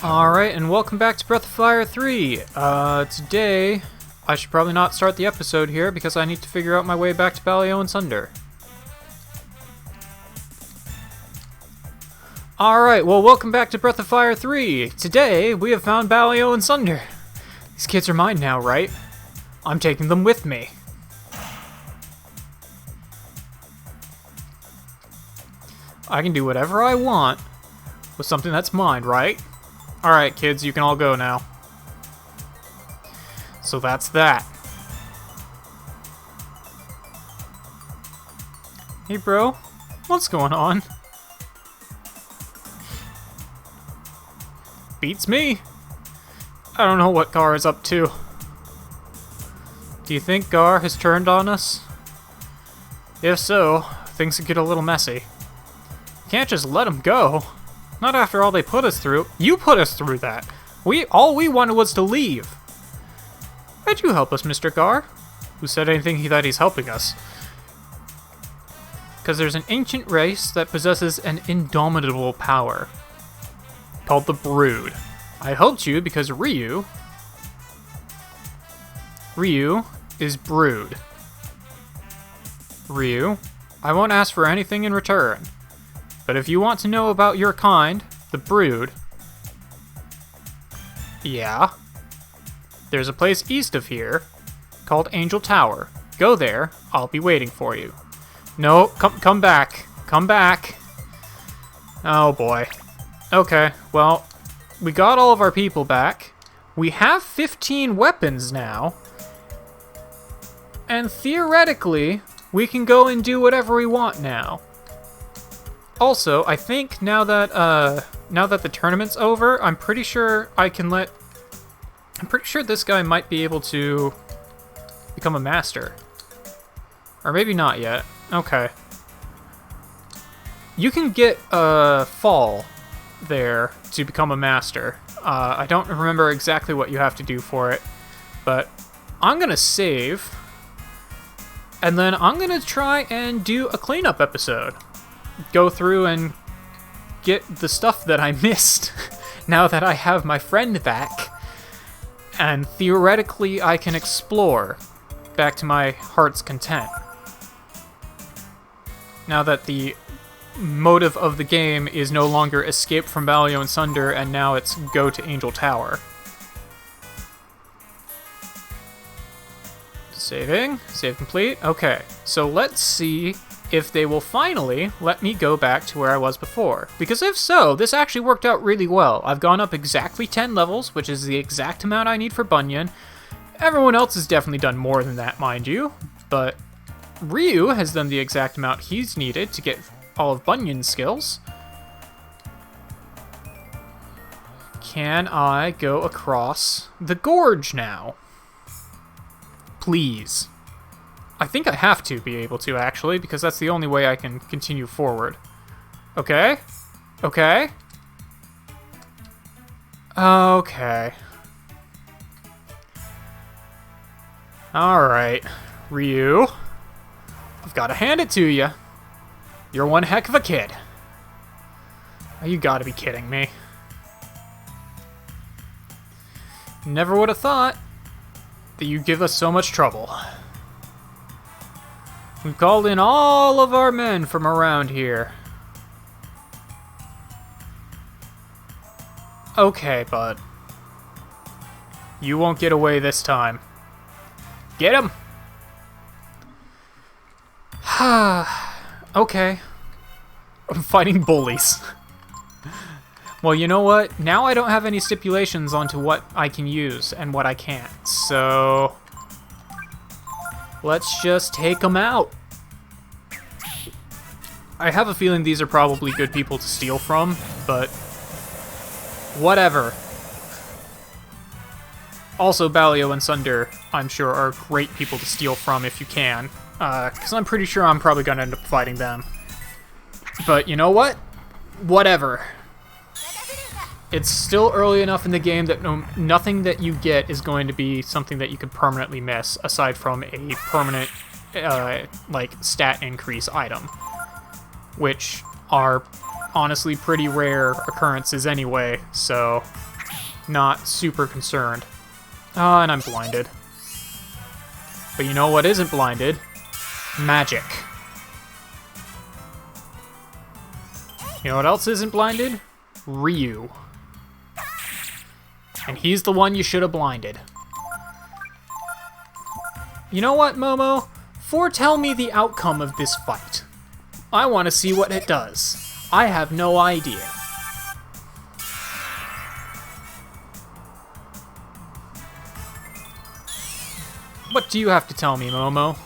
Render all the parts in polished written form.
Alright, and welcome back to Breath of Fire 3. Today, I should probably not start the episode here because I need to figure out my way back to Balio and Sunder. Alright, well, welcome back to Breath of Fire 3. Today, we have found Balio and Sunder. These kids are mine now, right? I'm taking them with me. I can do whatever I want with something that's mine, right? Alright, kids, you can all go now. So that's that. Hey, bro. What's going on? Beats me. I don't know what Gar is up to. Do you think Gar has turned on us? If so, things could get a little messy. Can't just let him go. Not after all they put us through. You put us through that. All we wanted was to leave. Why'd you help us, Mr. Gar? Who said anything that he's helping us? Because there's an ancient race that possesses an indomitable power. Called the Brood. I helped you because Ryu is Brood. Ryu, I won't ask for anything in return. But if you want to know about your kind, the Brood... Yeah? There's a place east of here called Angel Tower. Go there, I'll be waiting for you. No, come back. Come back. Oh boy. Okay, well, we got all of our people back. We have 15 weapons now. And theoretically, we can go and do whatever we want now. Also, I think now that the tournament's over, I'm pretty sure this guy might be able to become a master. Or maybe not yet. Okay. You can get a fall there to become a master. I don't remember exactly what you have to do for it, but I'm gonna save, and then I'm gonna try and do a cleanup episode. Go through and get the stuff that I missed now that I have my friend back. And theoretically, I can explore back to my heart's content. Now that the motive of the game is no longer escape from Balio and Sunder, and now it's go to Angel Tower. Saving. Save complete. Okay, so let's see if they will finally let me go back to where I was before. Because if so, this actually worked out really well. I've gone up exactly 10 levels, which is the exact amount I need for Bunyan. Everyone else has definitely done more than that, mind you. But Ryu has done the exact amount he's needed to get all of Bunyan's skills. Can I go across the gorge now? Please. I think I have to be able to, actually, because that's the only way I can continue forward. Okay. Okay. Okay. Alright. Ryu. I've got to hand it to you. You're one heck of a kid. Oh, you gotta be kidding me. Never would have thought that you'd give us so much trouble. We've called in all of our men from around here. Okay, bud. You won't get away this time. Get him! Okay. I'm fighting bullies. Well, you know what? Now I don't have any stipulations onto what I can use and what I can't, so let's just take them out. I have a feeling these are probably good people to steal from, but whatever. Also, Balio and Sunder, I'm sure, are great people to steal from if you can, because I'm pretty sure I'm probably going to end up fighting them. But you know what? Whatever. It's still early enough in the game that nothing that you get is going to be something that you could permanently miss, aside from a permanent, like, stat increase item. Which are honestly pretty rare occurrences anyway, so not super concerned. Oh, and I'm blinded. But you know what isn't blinded? Magic. You know what else isn't blinded? Ryu. And he's the one you should have blinded. You know what, Momo? Foretell me the outcome of this fight. I want to see what it does. I have no idea. What do you have to tell me, Momo?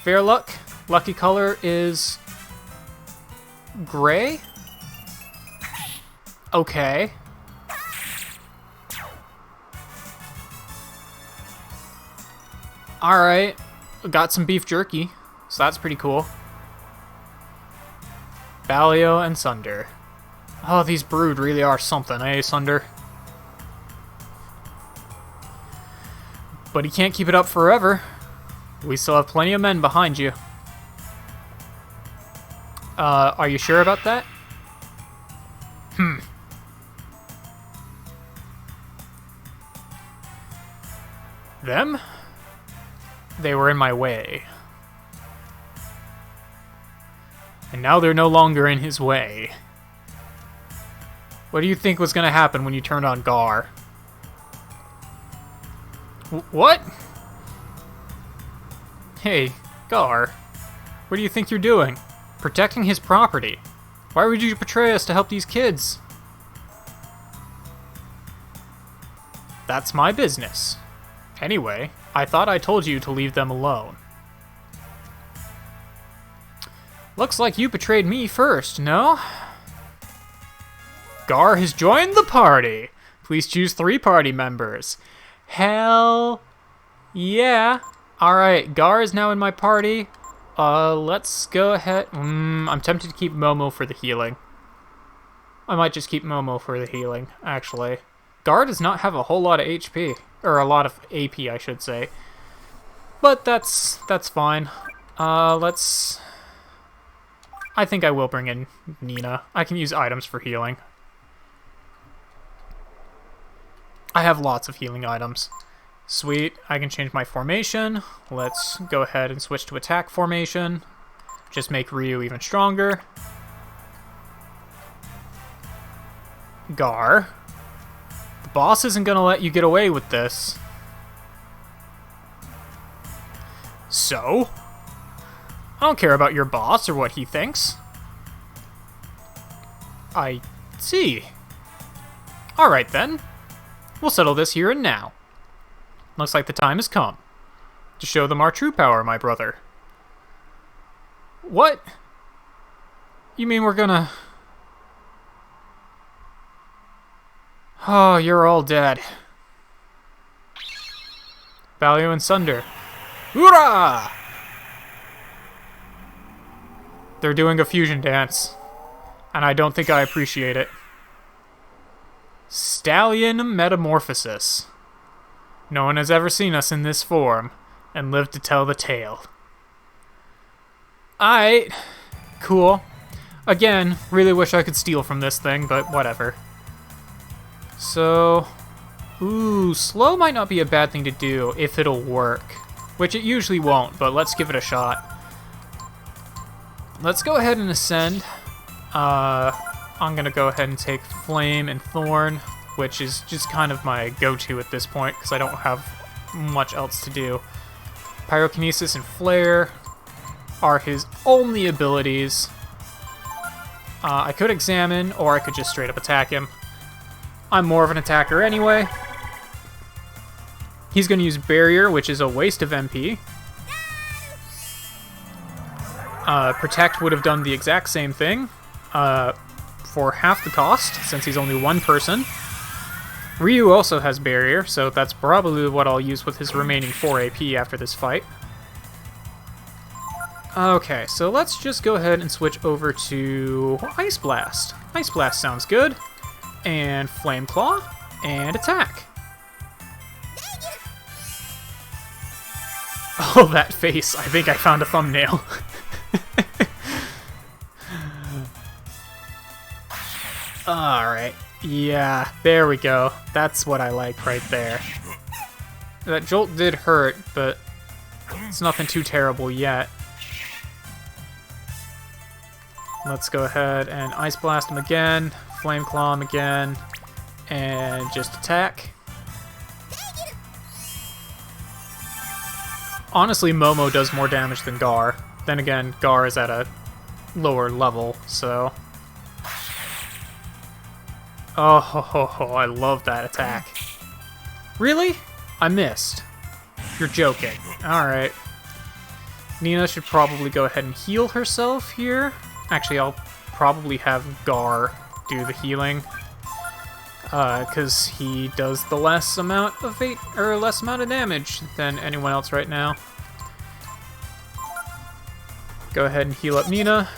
Fair luck. Lucky color is gray? Okay. Alright. Got some beef jerky, so that's pretty cool. Balio and Sunder. Oh, these brood really are something, eh, Sunder? But he can't keep it up forever. We still have plenty of men behind you. Are you sure about that? Them? They were in my way. And now they're no longer in his way. What do you think was going to happen when you turned on Gar? What? Hey, Gar. What do you think you're doing? Protecting his property. Why would you betray us to help these kids? That's my business. Anyway, I thought I told you to leave them alone. Looks like you betrayed me first, no? Gar has joined the party! Please choose 3 party members. Hell yeah. Alright, Gar is now in my party. Let's go ahead. I'm tempted to keep Momo for the healing. I might just keep Momo for the healing, actually. Gar does not have a whole lot of HP. Or a lot of AP, I should say. But that's fine. Let's... I think I will bring in Nina. I can use items for healing. I have lots of healing items. Sweet, I can change my formation. Let's go ahead and switch to attack formation. Just make Ryu even stronger. Gar. The boss isn't gonna let you get away with this. So? I don't care about your boss or what he thinks. I see. Alright then. We'll settle this here and now. Looks like the time has come. To show them our true power, my brother. What? You mean we're gonna... Oh, you're all dead. Balio and Sunder. Hoorah! They're doing a fusion dance. And I don't think I appreciate it. Stallion Metamorphosis. No one has ever seen us in this form, and lived to tell the tale. Aight. Cool. Again, really wish I could steal from this thing, but whatever. So... Ooh, slow might not be a bad thing to do if it'll work. Which it usually won't, but let's give it a shot. Let's go ahead and ascend. I'm gonna go ahead and take Flame and Thorn, which is just kind of my go-to at this point, because I don't have much else to do. Pyrokinesis and Flare are his only abilities. I could Examine, or I could just straight up attack him. I'm more of an attacker anyway. He's going to use Barrier, which is a waste of MP. Protect would have done the exact same thing for half the cost, since he's only one person. Ryu also has Barrier, so that's probably what I'll use with his remaining 4 AP after this fight. Okay, so let's just go ahead and switch over to Ice Blast. Ice Blast sounds good. And Flame Claw, and attack. Oh, that face. I think I found a thumbnail. Alright. Yeah, there we go. That's what I like right there. That jolt did hurt, but it's nothing too terrible yet. Let's go ahead and Ice Blast him again, Flame Claw him again, and just attack. Honestly, Momo does more damage than Gar. Then again, Gar is at a lower level, so... Oh, ho, ho, ho, I love that attack. Really? I missed. You're joking. Alright. Nina should probably go ahead and heal herself here. Actually, I'll probably have Gar do the healing. Because he does the less amount of damage than anyone else right now. Go ahead and heal up Nina.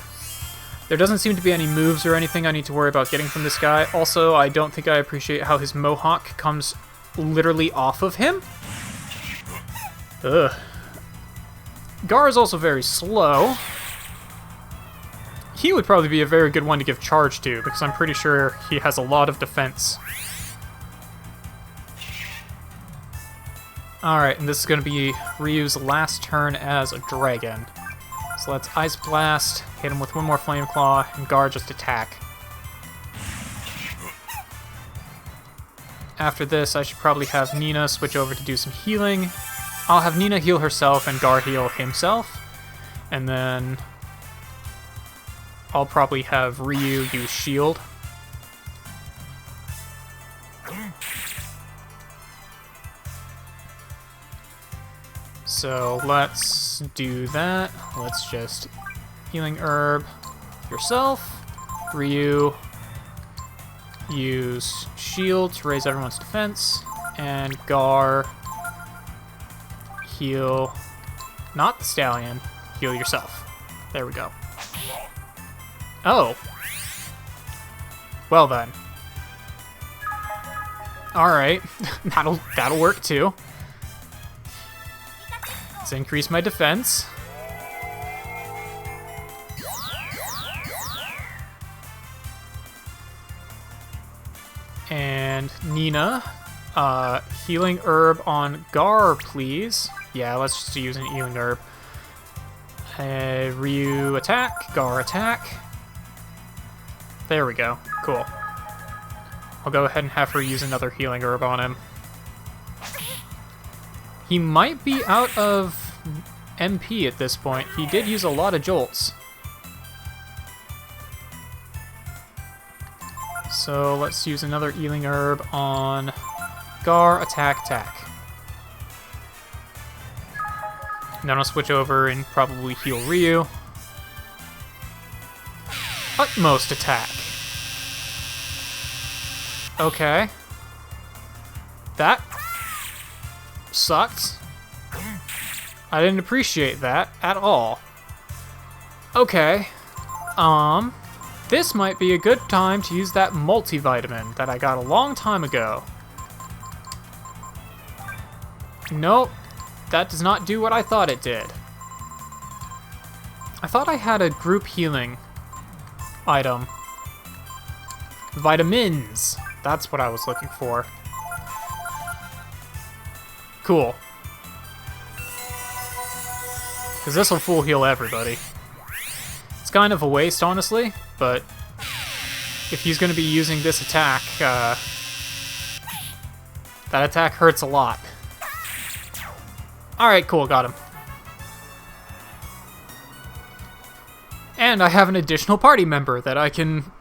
There doesn't seem to be any moves or anything I need to worry about getting from this guy. Also, I don't think I appreciate how his mohawk comes literally off of him. Ugh. Gar is also very slow. He would probably be a very good one to give charge to, because I'm pretty sure he has a lot of defense. Alright, and this is going to be Ryu's last turn as a dragon. So let's Ice Blast, hit him with one more Flame Claw, and Gar just attack. After this, I should probably have Nina switch over to do some healing. I'll have Nina heal herself and Gar heal himself. And then I'll probably have Ryu use shield. So let's do that. Let's just healing herb yourself. Ryu, use shield to raise everyone's defense. And Gar, heal, not the stallion, heal yourself. There we go. Oh. Well then. Alright. That'll work too. Let's increase my defense. And Nina, healing herb on Gar, please. Yeah, let's just use an healing herb. Ryu attack, Gar attack. There we go. Cool. I'll go ahead and have her use another healing herb on him. He might be out of MP at this point. He did use a lot of jolts. So let's use another healing herb on Gar, attack, attack. And then I'll switch over and probably heal Ryu. Utmost attack. Okay. That sucked. I didn't appreciate that at all. Okay. This might be a good time to use that multivitamin that I got a long time ago. Nope. That does not do what I thought it did. I thought I had a group healing item. Vitamins. That's what I was looking for. Cool. Because this will full heal everybody. It's kind of a waste, honestly, but if he's going to be using this attack, that attack hurts a lot. Alright, cool, got him. And I have an additional party member that I can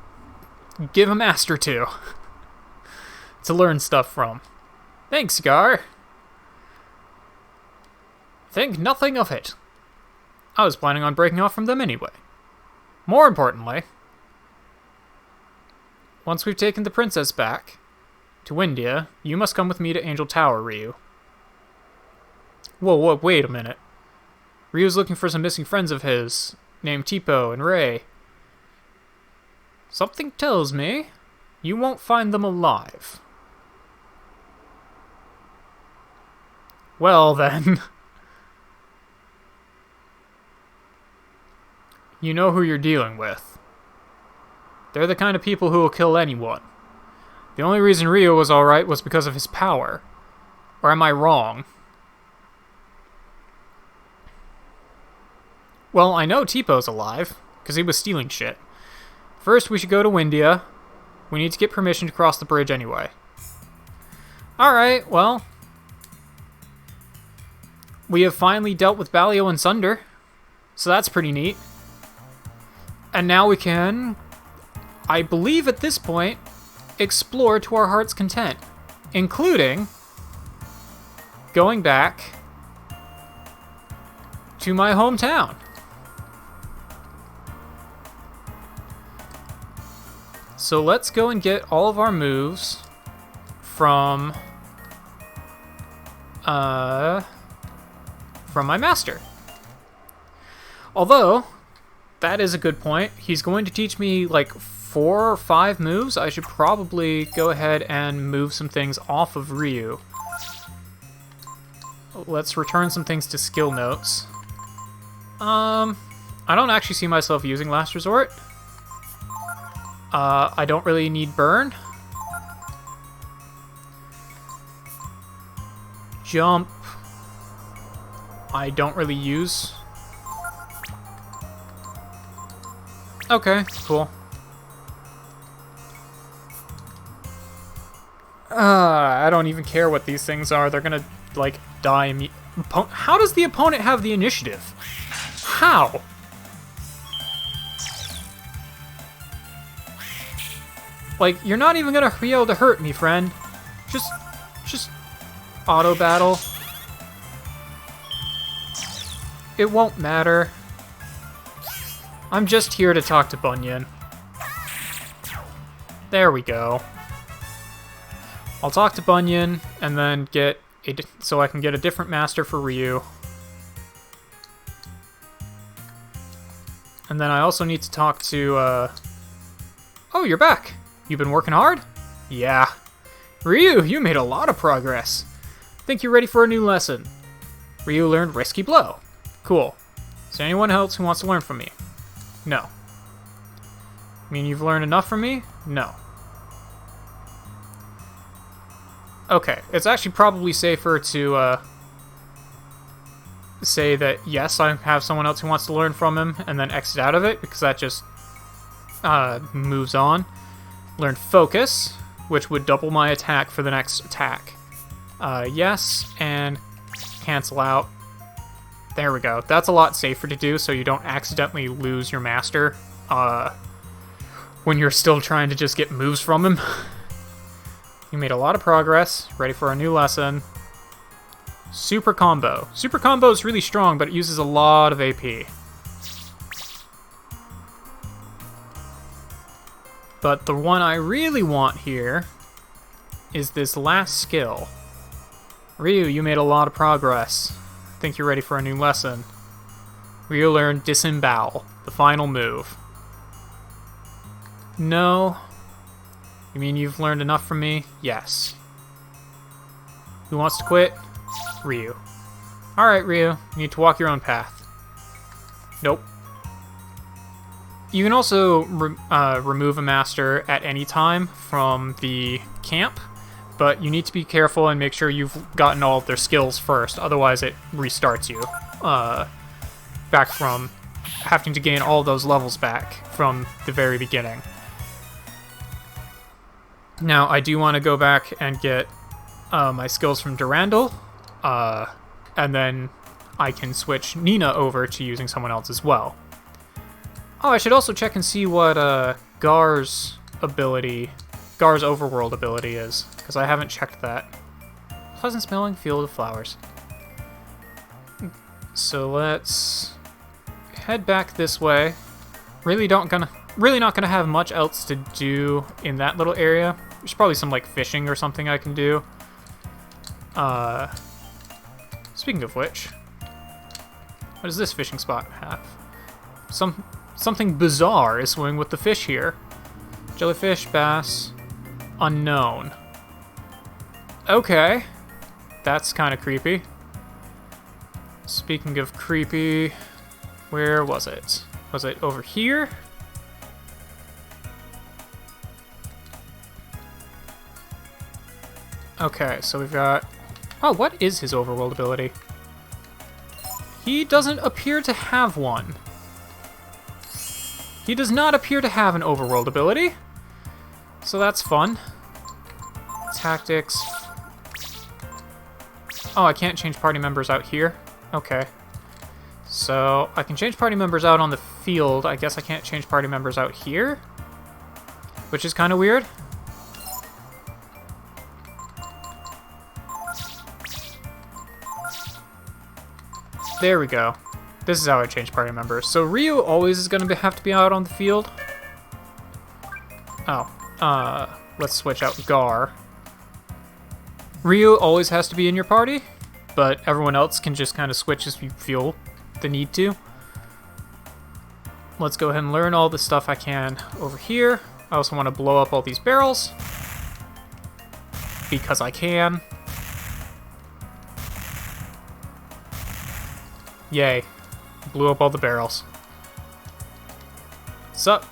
give a master to learn stuff from. Thanks, Gar. Think nothing of it. I was planning on breaking off from them anyway. More importantly, once we've taken the princess back to India, you must come with me to Angel Tower, Ryu. Whoa, wait a minute. Ryu's looking for some missing friends of his, named Tipo and Ray. Something tells me you won't find them alive. Well then. You know who you're dealing with. They're the kind of people who will kill anyone. The only reason Ryu was alright was because of his power. Or am I wrong? Well, I know Teepo's alive, because he was stealing shit. First, we should go to Windia. We need to get permission to cross the bridge anyway. Alright, well. We have finally dealt with Balio and Sunder. So that's pretty neat. And now we can, I believe at this point, explore to our heart's content. Including going back to my hometown. So let's go and get all of our moves from my master. Although, that is a good point. He's going to teach me like 4 or 5 moves. I should probably go ahead and move some things off of Ryu. Let's return some things to skill notes. I don't actually see myself using Last Resort. I don't really need Burn. Jump. I don't really use. Okay, cool. I don't even care what these things are. They're gonna, like, die immediately. How does the opponent have the initiative? How? Like, you're not even gonna be able to hurt me, friend. Just auto battle. It won't matter. I'm just here to talk to Bunyan. There we go. I'll talk to Bunyan and then get so I can get a different master for Ryu. And then I also need to talk to, Oh, you're back. You've been working hard? Yeah. Ryu, you made a lot of progress. Think you're ready for a new lesson. Ryu learned Risky Blow. Cool. Is there anyone else who wants to learn from me? No. I mean, you've learned enough from me? No. Okay, it's actually probably safer to, say that, yes, I have someone else who wants to learn from him, and then exit out of it, because that just, moves on. Learn Focus, which would double my attack for the next attack. Yes, and cancel out. There we go. That's a lot safer to do, so you don't accidentally lose your master, when you're still trying to just get moves from him. You made a lot of progress. Ready for a new lesson. Super Combo. Super Combo is really strong, but it uses a lot of AP. But the one I really want here is this last skill. Ryu, you made a lot of progress. Think you're ready for a new lesson. Ryu learned Disembowel, the final move. No. You mean you've learned enough from me? Yes. Who wants to quit? Ryu. Alright, Ryu. You need to walk your own path. Nope. You can also remove a master at any time from the camp, but you need to be careful and make sure you've gotten all of their skills first, otherwise it restarts you. Back from having to gain all those levels back from the very beginning. Now, I do want to go back and get my skills from Durandal, and then I can switch Nina over to using someone else as well. Oh, I should also check and see what Gar's overworld ability is, because I haven't checked that. Pleasant smelling field of flowers. So let's head back this way. Really not gonna have much else to do in that little area. There's probably some like fishing or something I can do. Speaking of which, what does this fishing spot have? Something bizarre is swimming with the fish here. Jellyfish, bass, unknown. Okay, that's kind of creepy. Speaking of creepy, where was it? Was it over here? Okay, so we've got... Oh, what is his overworld ability? He doesn't appear to have one. He does not appear to have an overworld ability. So that's fun. Tactics. Oh, I can't change party members out here? Okay. So, I can change party members out on the field. I guess I can't change party members out here? Which is kind of weird. There we go. This is how I change party members. So Ryu always is going to have to be out on the field. Oh, let's switch out Gar. Ryu always has to be in your party, but everyone else can just kind of switch as you feel the need to. Let's go ahead and learn all the stuff I can over here. I also want to blow up all these barrels, because I can. Yay. Blew up all the barrels. Sup?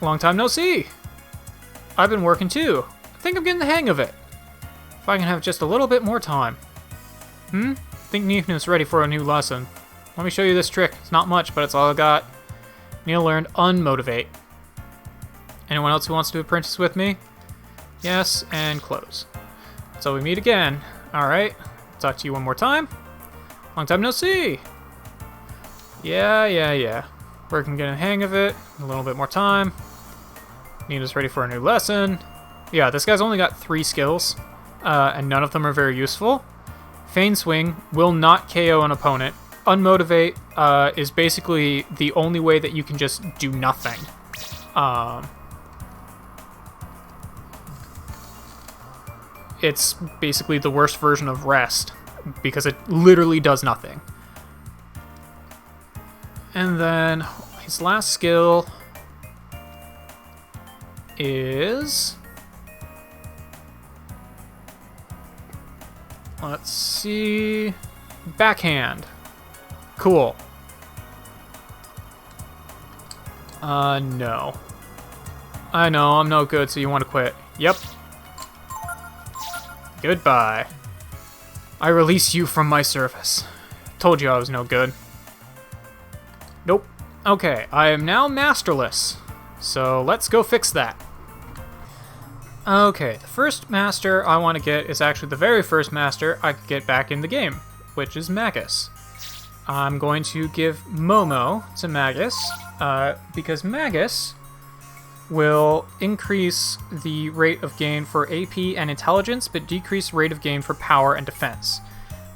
Long time no see! I've been working too. I think I'm getting the hang of it. If I can have just a little bit more time. Think Nifnu's ready for a new lesson. Let me show you this trick. It's not much, but it's all I got. Neil learned Unmotivate. Anyone else who wants to apprentice with me? Yes, and close. So we meet again. Alright, talk to you one more time. Long time no see! Yeah. We're getting the hang of it. A little bit more time. Nina's ready for a new lesson. Yeah, this guy's only got 3 skills, and none of them are very useful. Feign Swing will not KO an opponent. Unmotivate is basically the only way that you can just do nothing. It's basically the worst version of Rest, because it literally does nothing. And then his last skill is... Let's see... Backhand. Cool. No. I know, I'm no good, so you want to quit. Yep. Goodbye. I release you from my service. Told you I was no good. Nope. Okay, I am now masterless. So let's go fix that. Okay, the first master I want to get is actually the very first master I could get back in the game, which is Magus. I'm going to give Momo to Magus, because Magus will increase the rate of gain for AP and intelligence, but decrease rate of gain for power and defense.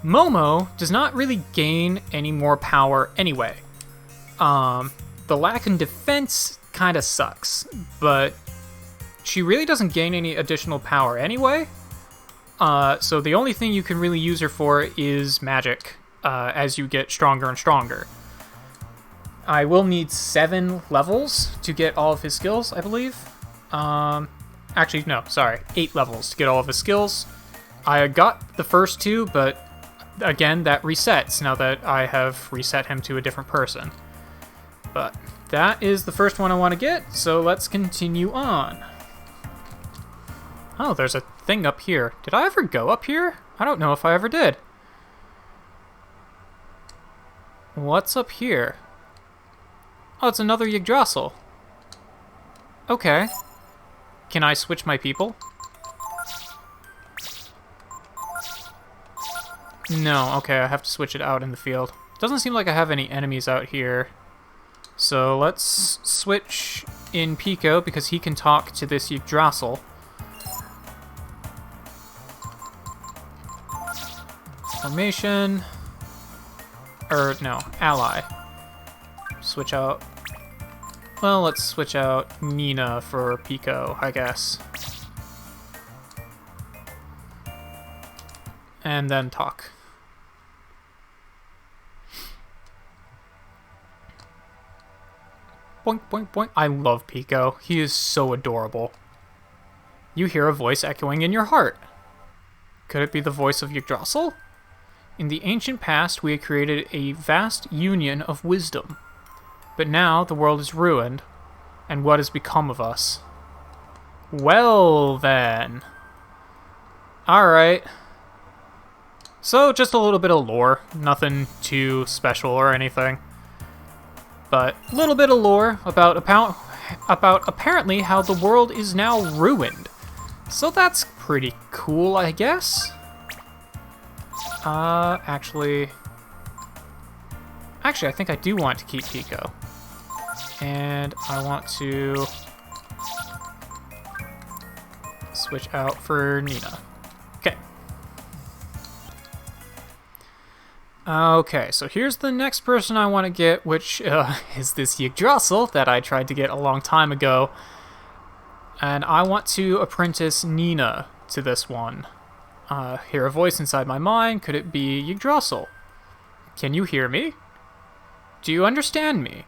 Momo does not really gain any more power anyway. The lack in defense kind of sucks, but she really doesn't gain any additional power anyway. So the only thing you can really use her for is magic, as you get stronger and stronger. I will need 7 levels to get all of his skills, I believe. Actually, no, sorry, 8 levels to get all of his skills. I got the first 2, but again, that resets now that I have reset him to a different person. But that is the first one I want to get, so let's continue on. Oh, there's a thing up here. Did I ever go up here? I don't know if I ever did. What's up here? Oh, it's another Yggdrasil. Okay. Can I switch my people? No, okay, I have to switch it out in the field. Doesn't seem like I have any enemies out here. So let's switch in Pico, because he can talk to this Yggdrasil. Formation. Or, no, ally. Switch out. Well, let's switch out Nina for Pico, I guess. And then talk. Boink, boink, boink. I love Pico. He is so adorable. You hear a voice echoing in your heart. Could it be the voice of Yggdrasil? In the ancient past, we had created a vast union of wisdom. But now the world is ruined, and what has become of us? Well, then. Alright. So, just a little bit of lore. Nothing too special or anything. But a little bit of lore about apparently how the world is now ruined. So that's pretty cool, I guess. Actually, I think I do want to keep Pico. And I want to switch out for Nina. Okay. Okay, so here's the next person I want to get, which is this Yggdrasil that I tried to get a long time ago. And I want to apprentice Nina to this one. Hear a voice inside my mind. Could it be Yggdrasil? Can you hear me? Do you understand me?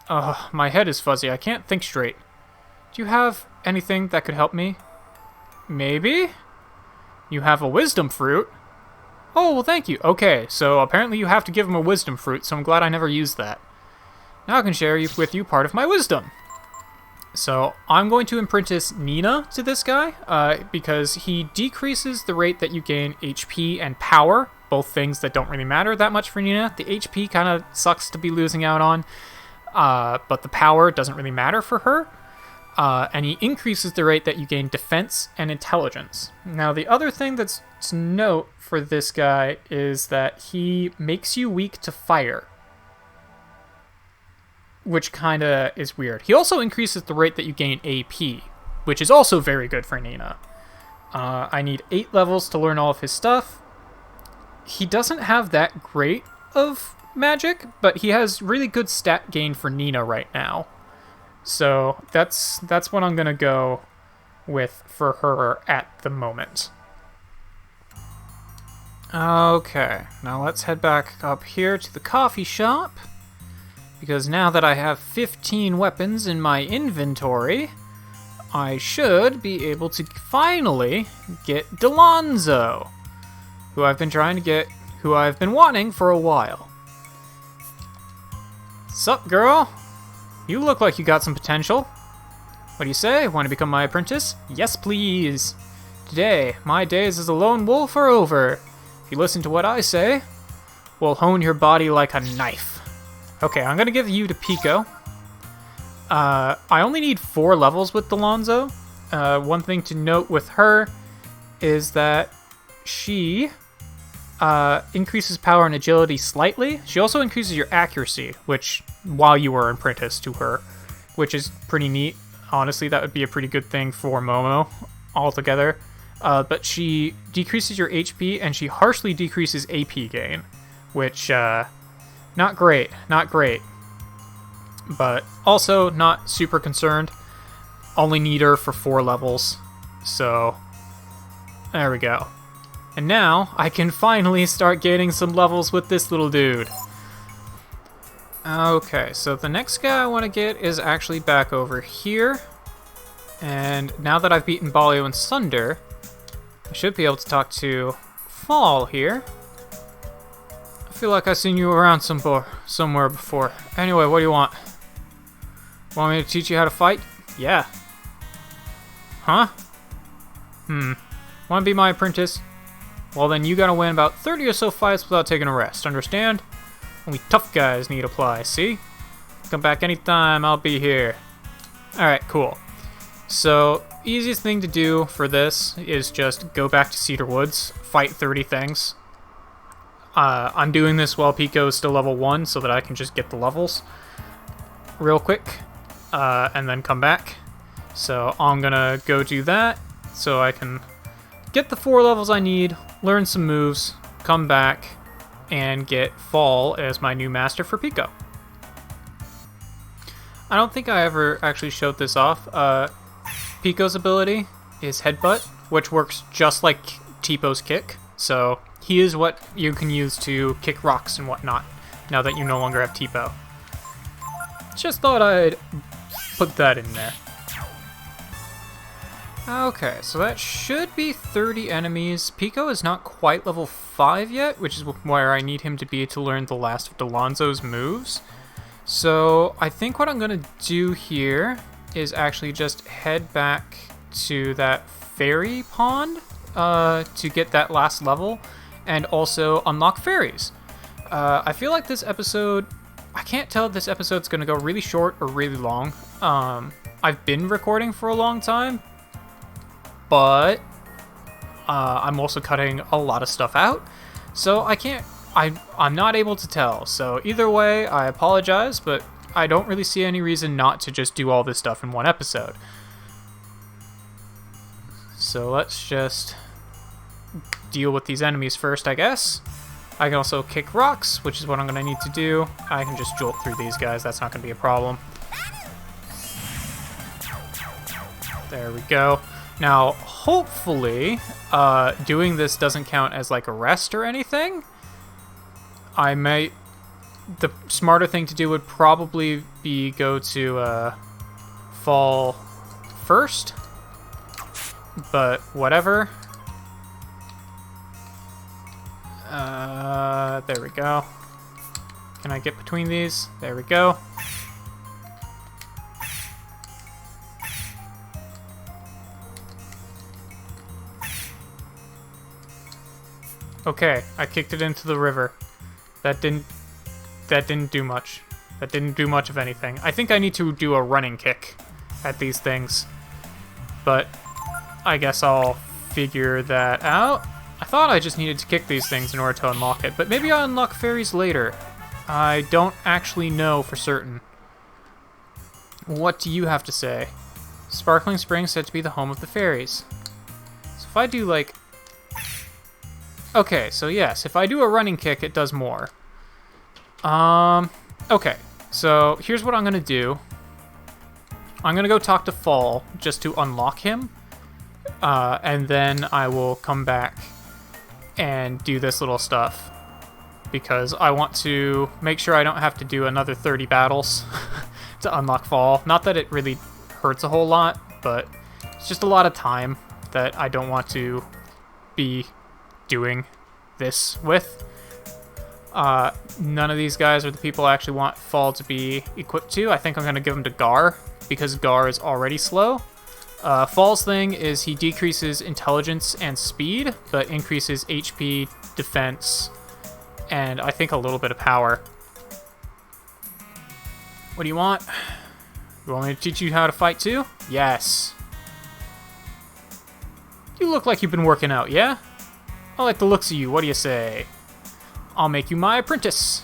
My head is fuzzy. I can't think straight. Do you have anything that could help me? Maybe? You have a wisdom fruit? Oh, well, thank you. Okay, so apparently you have to give him a wisdom fruit, so I'm glad I never used that. Now I can share with you part of my wisdom. So I'm going to apprentice Nina to this guy, because he decreases the rate that you gain HP and power, both things that don't really matter that much for Nina. The HP kind of sucks to be losing out on, but the power doesn't really matter for her. And he increases the rate that you gain defense and intelligence. Now, the other thing that's to note for this guy is that he makes you weak to fire, which kind of is weird. He also increases the rate that you gain AP, which is also very good for Nina. I need 8 levels to learn all of his stuff. He doesn't have that great of magic, but he has really good stat gain for Nina right now. So that's what I'm going to go with for her at the moment. Okay, now let's head back up here to the coffee shop. Because now that I have 15 weapons in my inventory, I should be able to finally get Delonzo, who I've been wanting for a while. Sup, girl? You look like you got some potential. What do you say? Want to become my apprentice? Yes, please. Today, my days as a lone wolf are over. If you listen to what I say, we'll hone your body like a knife. Okay, I'm going to give you to Pico. I only need 4 levels with Delonzo. One thing to note with her is that she increases power and agility slightly. She also increases your accuracy, which while you were apprenticed to her, which is pretty neat. Honestly, that would be a pretty good thing for Momo altogether. But she decreases your HP, and she harshly decreases AP gain, which, not great, but also not super concerned. Only need her for 4 levels, so there we go. And now I can finally start gaining some levels with this little dude. Okay, so the next guy I want to get is actually back over here. And now that I've beaten Balio and Sunder, I should be able to talk to Fall here. I feel like I've seen you around somewhere before. Anyway, what do you want? Want me to teach you how to fight? Yeah. Huh? Want to be my apprentice? Well, then you gotta win about 30 or so fights without taking a rest, understand? Only tough guys need apply, see? Come back anytime, I'll be here. Alright, cool. So, easiest thing to do for this is just go back to Cedar Woods, fight 30 things. I'm doing this while Pico is still level 1 so that I can just get the levels real quick, and then come back. So I'm gonna go do that so I can get the 4 levels I need, learn some moves, come back, and get Fall as my new master for Pico. I don't think I ever actually showed this off. Pico's ability is Headbutt, which works just like Tipo kick. So he is what you can use to kick rocks and whatnot, now that you no longer have Tipo. Just thought I'd put that in there. Okay, so that should be 30 enemies. Pico is not quite level 5 yet, which is where I need him to be to learn the last of Delonzo's moves. So I think what I'm going to do here is actually just head back to that fairy pond to get that last level, and also unlock fairies. I feel like this episode, I can't tell if this episode's going to go really short or really long. I've been recording for a long time, but I'm also cutting a lot of stuff out, so I'm not able to tell. So either way, I apologize, but I don't really see any reason not to just do all this stuff in one episode. So let's just deal with these enemies first, I guess. I can also kick rocks, which is what I'm going to need to do. I can just jolt through these guys. That's not going to be a problem. There we go. Now, hopefully, doing this doesn't count as like a rest or anything. The smarter thing to do would probably be go to fall first, but whatever. There we go. Can I get between these? There we go. Okay, I kicked it into the river. That didn't do much. That didn't do much of anything. I think I need to do a running kick at these things, but I guess I'll figure that out. I thought I just needed to kick these things in order to unlock it, but maybe I'll unlock fairies later. I don't actually know for certain. What do you have to say? Sparkling Spring said to be the home of the fairies. So if I do like... Okay, so yes, if I do a running kick, it does more. Okay, so here's what I'm gonna do. I'm gonna go talk to Fall just to unlock him, and then I will come back and do this little stuff, because I want to make sure I don't have to do another 30 battles to unlock Fall. Not that it really hurts a whole lot, but it's just a lot of time that I don't want to be doing this with. None of these guys are the people I actually want Fall to be equipped to. I think I'm going to give him to Gar, because Gar is already slow. Fall's thing is he decreases intelligence and speed, but increases HP, defense, and I think a little bit of power. What do you want? You want me to teach you how to fight too? Yes. You look like you've been working out, yeah? I like the looks of you, what do you say? I'll make you my apprentice.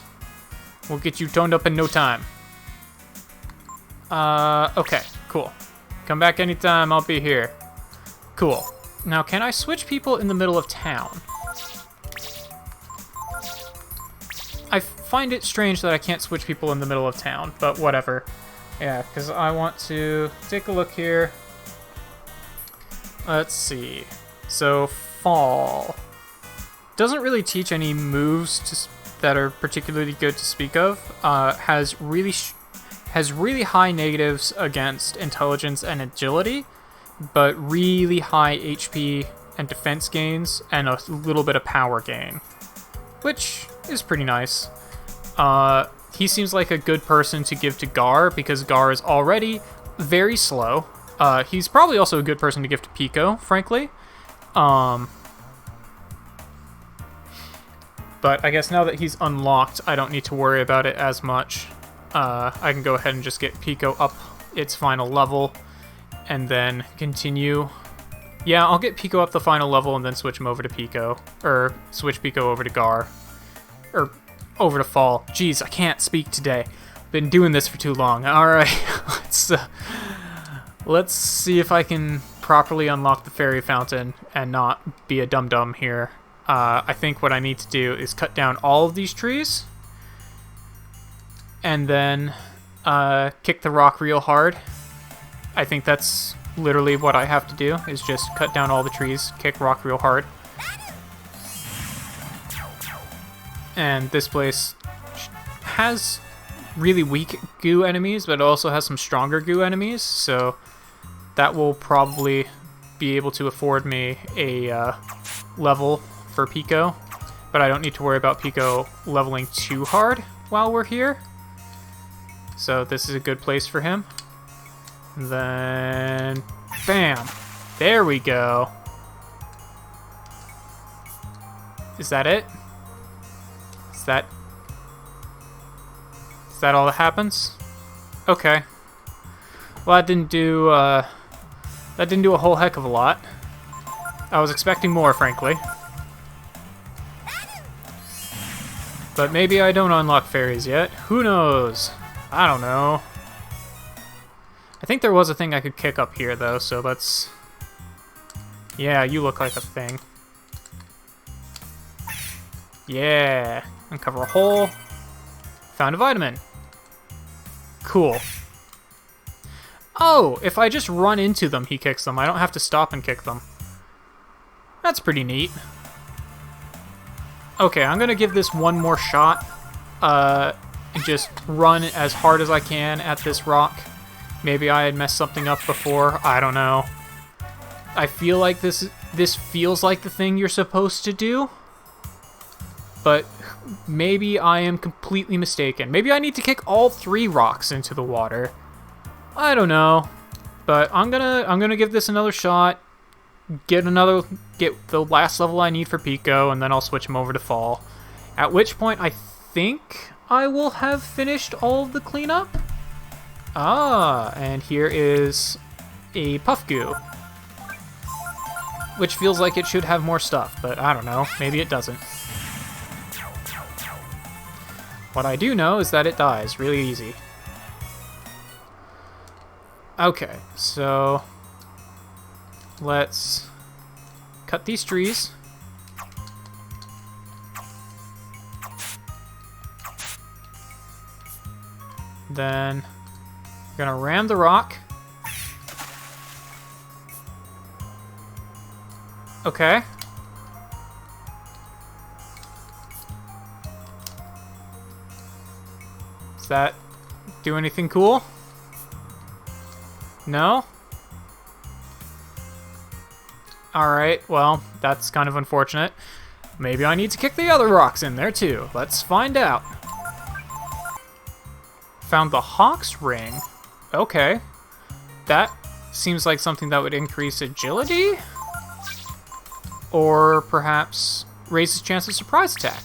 We'll get you toned up in no time. Okay, cool. Come back anytime, I'll be here. Cool. Now, can I switch people in the middle of town? I find it strange that I can't switch people in the middle of town, but whatever. Yeah, because I want to take a look here. Let's see. So, Fall doesn't really teach any moves that are particularly good to speak of. Has really high negatives against intelligence and agility, but really high HP and defense gains and a little bit of power gain, which is pretty nice. He seems like a good person to give to Gar, because Gar is already very slow. He's probably also a good person to give to Pico, frankly. But I guess now that he's unlocked, I don't need to worry about it as much. I can go ahead and just get Pico up its final level, and then continue. Yeah, I'll get Pico up the final level and then switch him over to Pico. Or switch Pico over to Gar. Or over to Fall. Jeez, I can't speak today. Been doing this for too long. Alright, let's see if I can properly unlock the Fairy Fountain and not be a dum-dum here. I think what I need to do is cut down all of these trees, and then kick the rock real hard. I think that's literally what I have to do, is just cut down all the trees, kick rock real hard. And this place has really weak goo enemies, but it also has some stronger goo enemies, so that will probably be able to afford me a level for Pico, but I don't need to worry about Pico leveling too hard while we're here. So this is a good place for him. Then, bam! There we go. Is that it? Is that all that happens? Okay. Well, that didn't do a whole heck of a lot. I was expecting more, frankly. But maybe I don't unlock fairies yet. Who knows? I don't know. I think there was a thing I could kick up here, though, so let's... Yeah, you look like a thing. Yeah. Uncover a hole. Found a vitamin. Cool. Oh, if I just run into them, he kicks them. I don't have to stop and kick them. That's pretty neat. Okay, I'm gonna give this one more shot. And just run as hard as I can at this rock. Maybe I had messed something up before. I don't know. I feel like this feels like the thing you're supposed to do. But maybe I am completely mistaken. Maybe I need to kick all 3 rocks into the water. I don't know. But I'm gonna give this another shot. Get the last level I need for Pico, and then I'll switch him over to Fall. At which point I think I will have finished all of the cleanup. Ah, and here is a Puff Goo. Which feels like it should have more stuff, but I don't know. Maybe it doesn't. What I do know is that it dies really easy. Okay, so let's cut these trees. Then we're gonna ram the rock. Okay. Does that do anything cool? No? Alright, well, that's kind of unfortunate. Maybe I need to kick the other rocks in there too. Let's find out. Found the Hawk's Ring. Okay. That seems like something that would increase agility? Or perhaps raise his chance of surprise attack.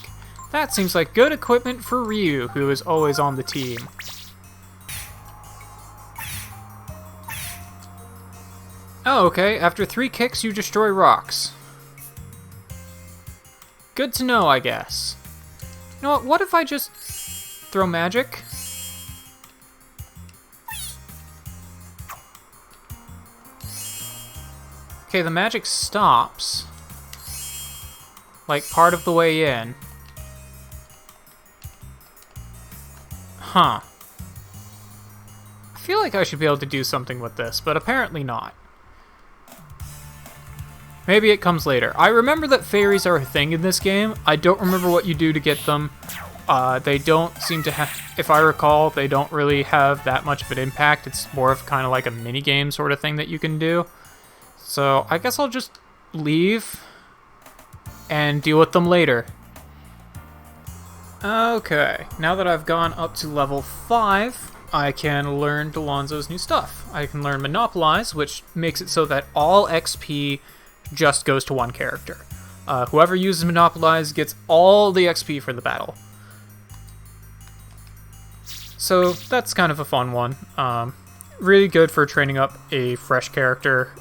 That seems like good equipment for Ryu, who is always on the team. Oh, okay. After 3 kicks, you destroy rocks. Good to know, I guess. You know what? What if I just throw magic? Okay, the magic stops. Like, part of the way in. Huh. I feel like I should be able to do something with this, but apparently not. Maybe it comes later. I remember that fairies are a thing in this game. I don't remember what you do to get them. They don't seem to have... If I recall, they don't really have that much of an impact. It's more of kind of like a mini-game sort of thing that you can do. So, I guess I'll just leave and deal with them later. Okay, now that I've gone up to level 5, I can learn Delonzo's new stuff. I can learn Monopolize, which makes it so that all XP just goes to one character. Whoever uses Monopolize gets all the XP for the battle. So that's kind of a fun one. Really good for training up a fresh character.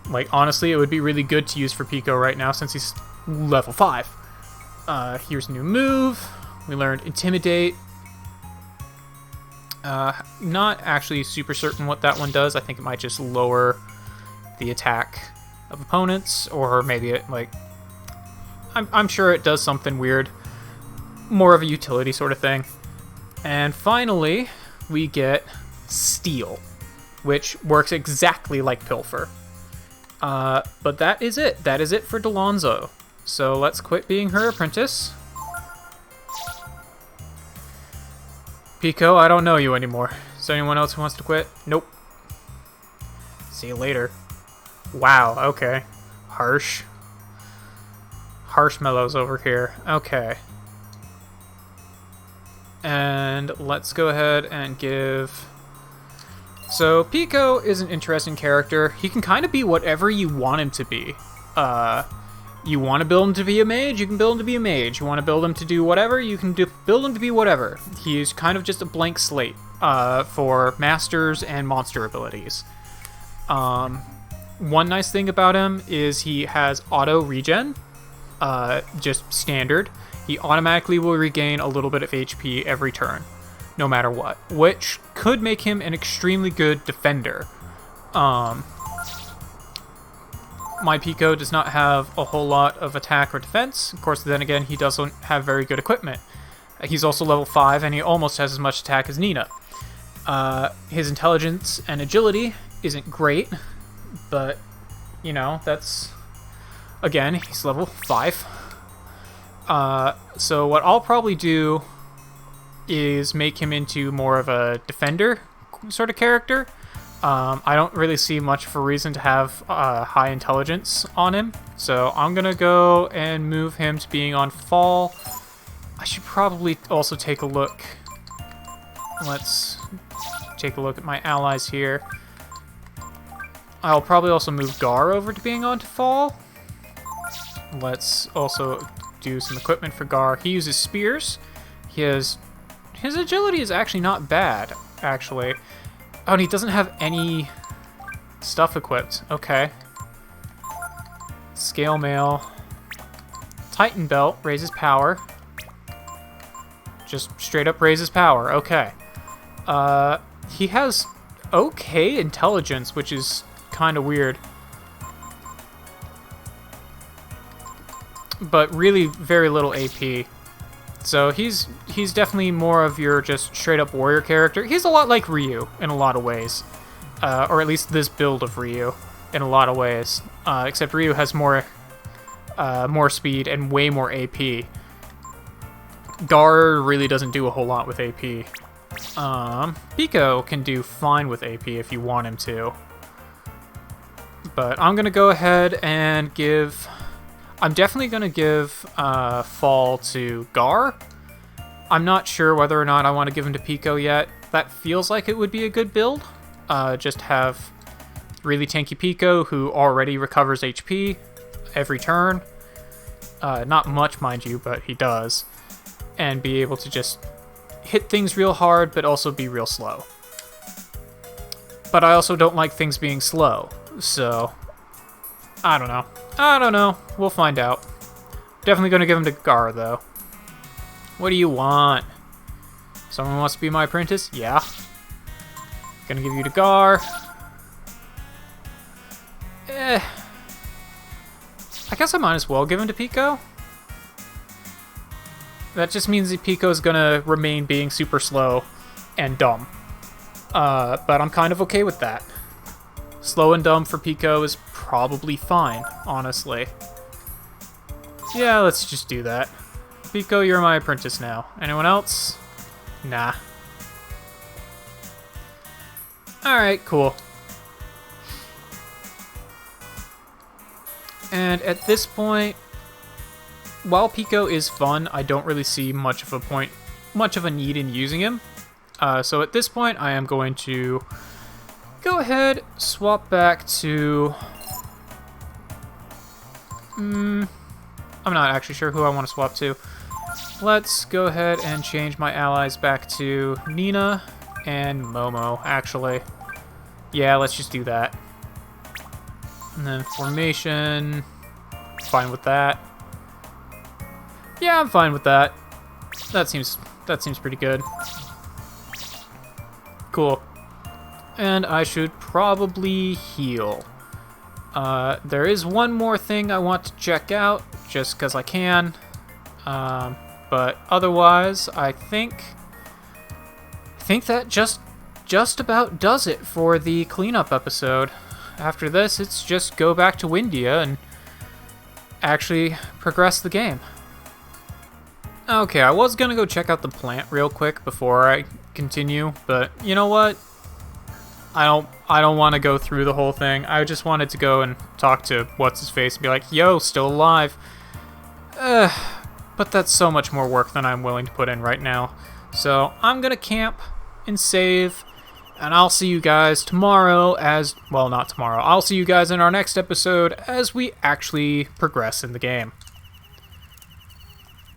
Like, honestly, it would be really good to use for Pico right now since he's level 5. Here's a new move. We learned Intimidate. Not actually super certain what that one does. I think it might just lower the attack of opponents, or maybe it, like... I'm sure it does something weird. More of a utility sort of thing. And finally, we get Steal, which works exactly like Pilfer. But that is it. That is it for Delonzo. So let's quit being her apprentice. Pico, I don't know you anymore. Is there anyone else who wants to quit? Nope. See you later. Wow, okay. Harsh. Harshmallow's over here. Okay. And let's go ahead and give So Pico is an interesting character. He can kind of be whatever you want him to be. You want to build him to be a mage, you can build him to be a mage. You want to build him to do whatever, you can build him to be whatever. He's kind of just a blank slate for masters and monster abilities. One nice thing about him is he has auto regen, just standard. He automatically will regain a little bit of HP every turn, no matter what, which could make him an extremely good defender. My Pico does not have a whole lot of attack or defense. Of course, then again, he doesn't have very good equipment. He's also level 5, and he almost has as much attack as Nina. His intelligence and agility isn't great, but, you know, that's... Again, he's level 5. So what I'll probably do is make him into more of a defender sort of character. I don't really see much of a reason to have high intelligence on him, so I'm gonna go and move him to being on fall. I should probably also take a look. Let's take a look at my allies here. I'll probably also move Gar over to being on to fall. Let's also do some equipment for Gar. He uses spears. His agility is actually not bad, actually. Oh, and he doesn't have any stuff equipped. Okay. Scale mail. Titan belt raises power. Just straight up raises power. Okay. He has okay intelligence, which is kind of weird. But really very little AP. So he's definitely more of your just straight up warrior character. He's a lot like Ryu in a lot of ways. Or at least this build of Ryu in a lot of ways. Except Ryu has more speed and way more AP. Gar really doesn't do a whole lot with AP. Pico can do fine with AP if you want him to. But I'm going to go ahead and give... I'm definitely going to give Fall to Gar. I'm not sure whether or not I want to give him to Pico yet. That feels like it would be a good build. Just have really tanky Pico who already recovers HP every turn. Not much, mind you, but he does. And be able to just hit things real hard, but also be real slow. But I also don't like things being slow, so... I don't know. I don't know. We'll find out. Definitely going to give him to Gar, though. What do you want? Someone wants to be my apprentice? Yeah. Gonna give you to Gar. I guess I might as well give him to Pico. That just means that Pico's gonna remain being super slow and dumb. But I'm kind of okay with that. Slow and dumb for Pico is probably fine, honestly. Yeah, let's just do that. Pico, you're my apprentice now. Anyone else? Nah. Alright, cool. And at this point, while Pico is fun, I don't really see much of a need in using him. So at this point, I am going to go ahead, swap back to... I'm not actually sure who I want to swap to. Let's go ahead and change my allies back to Nina and Momo, actually. Yeah, let's just do that. And then formation, fine with that. Yeah, I'm fine with that. That seems pretty good. Cool. And I should probably heal. There is one more thing I want to check out, just because I can. But otherwise, I think that just about does it for the cleanup episode. After this, it's just go back to Windia and actually progress the game. Okay, I was gonna go check out the plant real quick before I continue, but you know what? I don't want to go through the whole thing. I just wanted to go and talk to what's-his-face and be like, yo, still alive. But that's so much more work than I'm willing to put in right now. So I'm gonna camp and save, And I'll see you guys tomorrow well, not tomorrow. I'll see you guys in our next episode as we actually progress in the game.